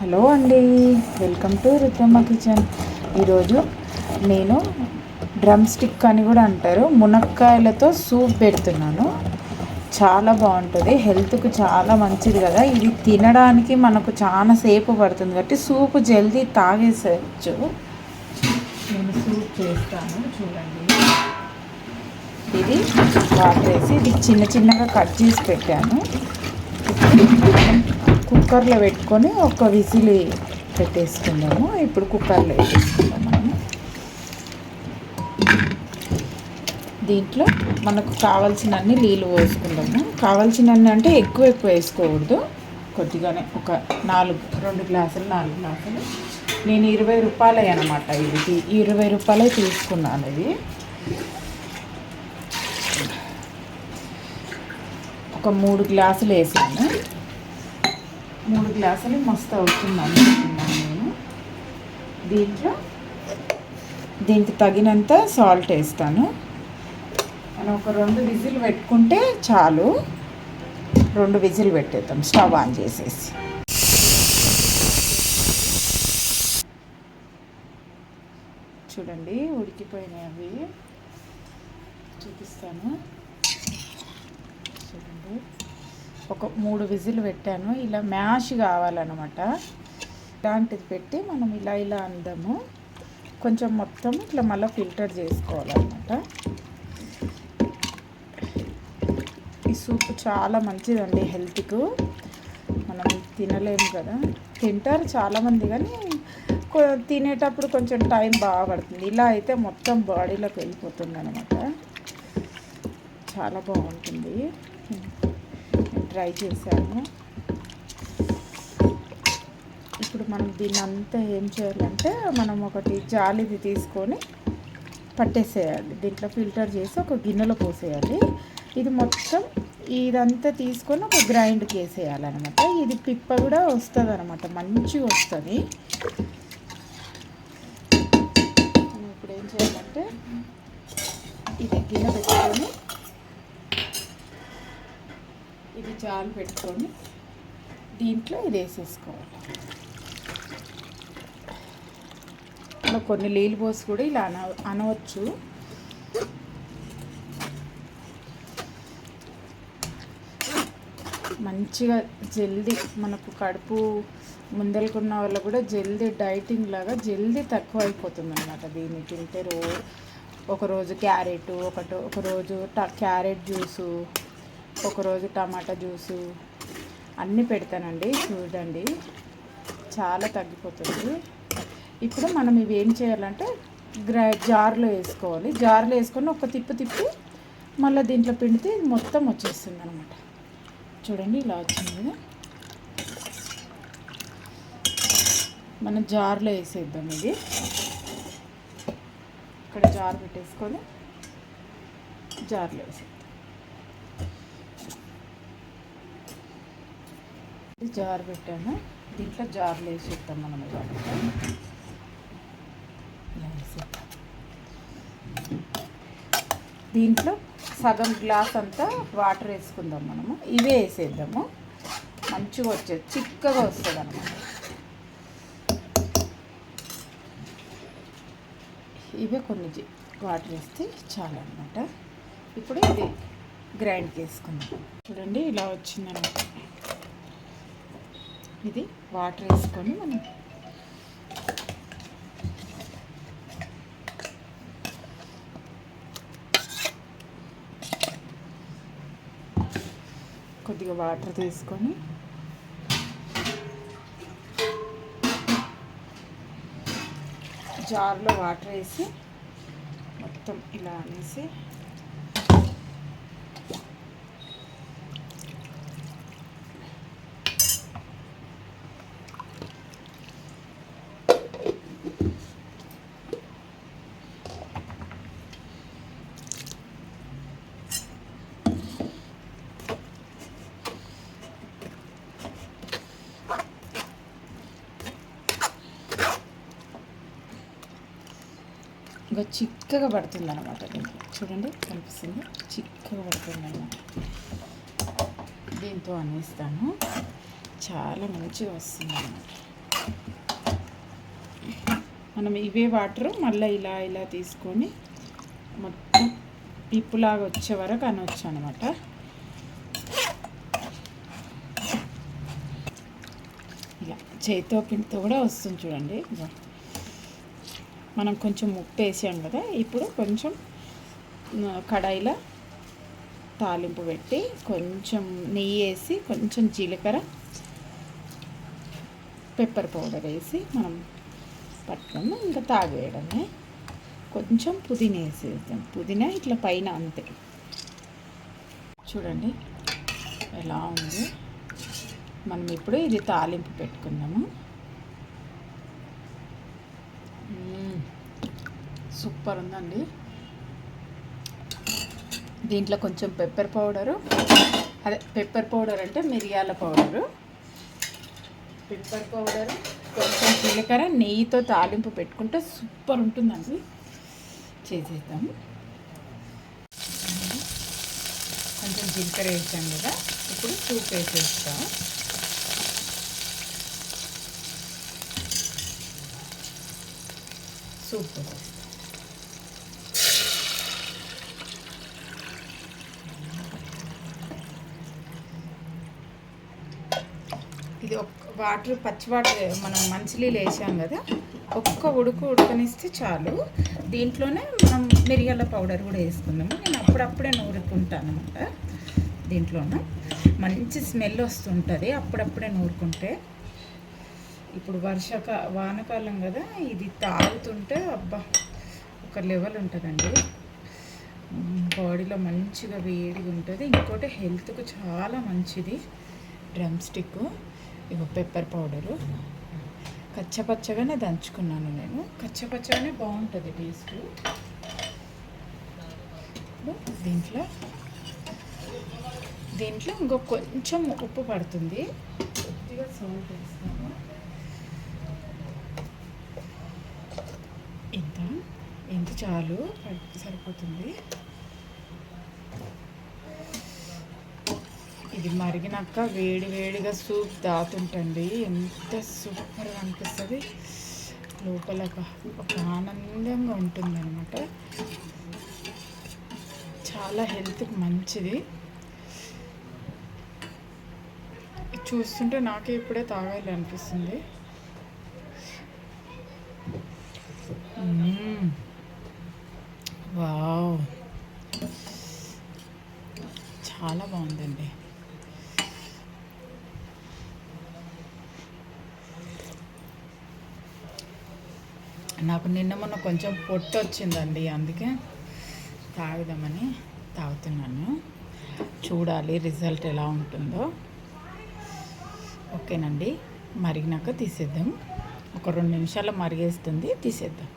Hello అండి, welcome to Rudramma kitchen. ఈరోజు నేను డ్రమ్ స్టిక్ అని కూడా అంటారు, మునక్కాయలతో సూప్ పెడుతున్నాను. చాలా బాగుంటుంది, హెల్త్కు చాలా మంచిది కదా. ఇది తినడానికి మనకు చాలా సేపు పడుతుంది కాబట్టి సూప్ జల్దీ తాగేసేయచ్చు. నేను సూప్ చేస్తాను చూడండి. ఇది వాటర్ వేసి ఇది చిన్న చిన్నగా కట్ చేసి పెట్టాను. కుక్కర్లో పెట్టుకొని ఒక విజిల్ పెట్టేసుకుందాము. ఇప్పుడు కుక్కర్లో వేసేసుకుందాం మనము. దీంట్లో మనకు కావాల్సినన్ని నీళ్ళు పోసుకుందాము. కావాల్సినన్ని అంటే ఎక్కువ వేసుకోకూడదు, కొద్దిగానే ఒక 2 గ్లాసులు 4 గ్లాసులు. నేను 20 రూపాయలు అన్నమాట. ఇది 20 రూపాయలే తీసుకున్నాను. ఇది ఒక 3 గ్లాసులు వేసాను. 3 గ్లాసులు మస్తు అవుతుంది అనుకుంటున్నాను నేను. దీనికి తగినంత సాల్ట్ వేస్తాను. మనం ఒక 2 విజిల్ పెట్టుకుంటే చాలు. 2 విజిల్ పెట్టేద్దాం స్టవ్ ఆన్ చేసేసి. చూడండి ఉడికిపోయినాయి అవి, చూపిస్తాను చూడండి. ఒక 3 విజిల్ పెట్టాను. ఇలా మ్యాష్ కావాలన్నమాట. ఇలాంటిది పెట్టి మనం ఇలా అందాము. కొంచెం మొత్తం ఇట్లా మళ్ళీ ఫిల్టర్ చేసుకోవాలన్నమాట. ఈ సూప్ చాలా మంచిదండి హెల్త్కు. మనం తినలేము కదా, తింటారు చాలామంది కానీ తినేటప్పుడు కొంచెం టైం బాగా పడుతుంది. ఇలా అయితే మొత్తం బాడీలోకి వెళ్ళిపోతుంది అన్నమాట. చాలా బాగుంటుంది. ట్రై చేశాను. ఇప్పుడు మనం దీన్ని అంతా ఏం చేయాలంటే మనం ఒకటి జాలిది తీసుకొని పట్టేసేయాలి. దీంట్లో ఫిల్టర్ చేసి ఒక గిన్నెలో పోసేయాలి. ఇది మొత్తం ఇదంతా తీసుకొని ఒక గ్రైండ్కి వేసేయాలన్నమాట. ఇది పిప్ప కూడా వస్తుంది అనమాట, మంచిగా వస్తుంది. మనం ఇప్పుడు ఏం చేయాలంటే ఇది గిన్నె పెట్టుకొని ఇది జాలు పెట్టుకొని దీంట్లో ఇది వేసేసుకోవాలి. ఇలా కొన్ని నీళ్ళు పోసి కూడా ఇలా అనవచ్చు. మంచిగా జల్దీ మనకు కడుపు ముందలుకున్న వాళ్ళు కూడా జల్దీ డైటింగ్ లాగా జల్దీ తక్కువ అయిపోతుంది అన్నమాట. దీన్ని తింటే ఒకరోజు క్యారెట్, ఒకరోజు క్యారెట్ జ్యూసు, ఒకరోజు టమాటా జ్యూసు అన్నీ పెడతానండి. చూడండి చాలా తగ్గిపోతుంది. ఇప్పుడు మనం ఇవి ఏం చేయాలంటే జార్లో వేసుకోవాలి. జార్లో వేసుకొని ఒక తిప్పి మళ్ళీ దీంట్లో పిండితే ఇది మొత్తం వచ్చేస్తుంది అనమాట. చూడండి ఇలా వచ్చింది కదా. మనం జార్లో వేసేద్దాం. ఇది ఇక్కడ జార్ పెట్టేసుకొని జార్లో వేసేద్దాం. జార్ పెట్టాను, దీంట్లో జార్లో వేసేద్దాం మనం. దీంట్లో సగం గ్లాస్ అంతా వాటర్ వేసుకుందాం మనము. ఇవే వేసేద్దాము, మంచిగా వచ్చేది చిక్కగా వస్తుంది అన్నమాట. ఇవే కొన్ని వాటర్ వేస్తే చాలు అన్నమాట. ఇప్పుడు ఇది గ్రైండ్కి వేసుకుందాం. చూడండి ఇలా వచ్చిందన్నమాట. ఇది వాటర్ వేసుకొని మనం కొద్దిగా వాటర్ తీసుకొని జార్లో వాటర్ వేసి మొత్తం ఇలా అనేసి ఇంకా చిక్కగా పడుతుంది అన్నమాట. చూడండి కనిపిస్తుంది, చిక్కగా పడుతుంది అన్నమాట. దీంతో అనేస్తాను, చాలా మంచిగా వస్తుంది అన్నమాట. మనం ఇవే వాటర్ మళ్ళీ ఇలా ఇలా తీసుకొని మొత్తం పిప్పులాగా వచ్చే వరకు అనవచ్చు అనమాట. ఇలా చేతితో పిండితో కూడా వస్తుంది చూడండి. మనం కొంచెం ఉప్పు వేసాం కదా, ఇప్పుడు కొంచెం కడాయిలో తాలింపు పెట్టి కొంచెం నెయ్యి వేసి కొంచెం జీలకర్ర పెప్పర్ పౌడర్ వేసి మనం పట్టుకొని ఇంకా తాగేయడమే. కొంచెం పుదీనా వేసేద్దాం, పుదీనా ఇట్లా పైన అంతే. చూడండి ఎలా ఉంది. మనం ఇప్పుడు ఇది తాలింపు పెట్టుకుందాము. సూపర్ ఉందండి. దీంట్లో కొంచెం పెప్పర్ పౌడరు, పెప్పర్ పౌడర్ అంటే మిరియాల పౌడరు, పెప్పర్ పౌడరు, కొంచెం జీలకర్ర, నెయ్యితో తాలింపు పెట్టుకుంటే సూపర్ ఉంటుందండి. చేసేద్దాము. కొంచెం జీలకర్ర వేసాం కదా, ఇప్పుడు సూప్ వేసేస్తాం. సూప్ ఇది వాటర్, పచ్చి వాటర్ మనం మంచినీళ్ళు వేసాం కదా, ఒక్క ఉడకనిస్తే చాలు. దీంట్లోనే మనం మిరియాల పౌడర్ కూడా వేసుకుందాము. నేను అప్పుడప్పుడే నూరుకుంటాను అనమాట. దీంట్లోనే మంచి స్మెల్ వస్తుంటుంది అప్పుడప్పుడే నూరుకుంటే. ఇప్పుడు వానకాలం కదా, ఇది తాగుతుంటే అబ్బా ఒక లెవెల్ ఉంటుందండి. బాడీలో మంచిగా వేడిగా ఉంటుంది. ఇంకోటి హెల్త్కు చాలా మంచిది డ్రమ్ స్టిక్. ఇగో పెప్పర్ పౌడరు కచ్చపచ్చగానే దంచుకున్నాను నేను. కచ్చపచ్చగానే బాగుంటుంది టేస్ట్. దీంట్లో ఇంకో కొంచెం ఉప్పు పడుతుంది, కొద్దిగా సాల్ట్ వేస్తాను. ఇంత చాలు, సరిపోతుంది. ఇది మరిగినాక వేడిగా సూప్ దాతుంటండి, ఎంత సూపర్గా అనిపిస్తుంది. లోపల ఒక ఆనందంగా ఉంటుంది అనమాట. చాలా హెల్త్కి మంచిది. చూస్తుంటే నాకే ఇప్పుడే తాగాలి అనిపిస్తుంది. వావ్, చాలా బాగుందండి. నాకు నిన్న మొన్న కొంచెం పొట్టు వచ్చిందండి, అందుకే తాగుదామని తాగుతున్నాను. చూడాలి రిజల్ట్ ఎలా ఉంటుందో. ఓకేనండి, మరిగినాక తీసేద్దాం. ఒక 2 నిమిషాలు మరిగేస్తుంది, తీసేద్దాం.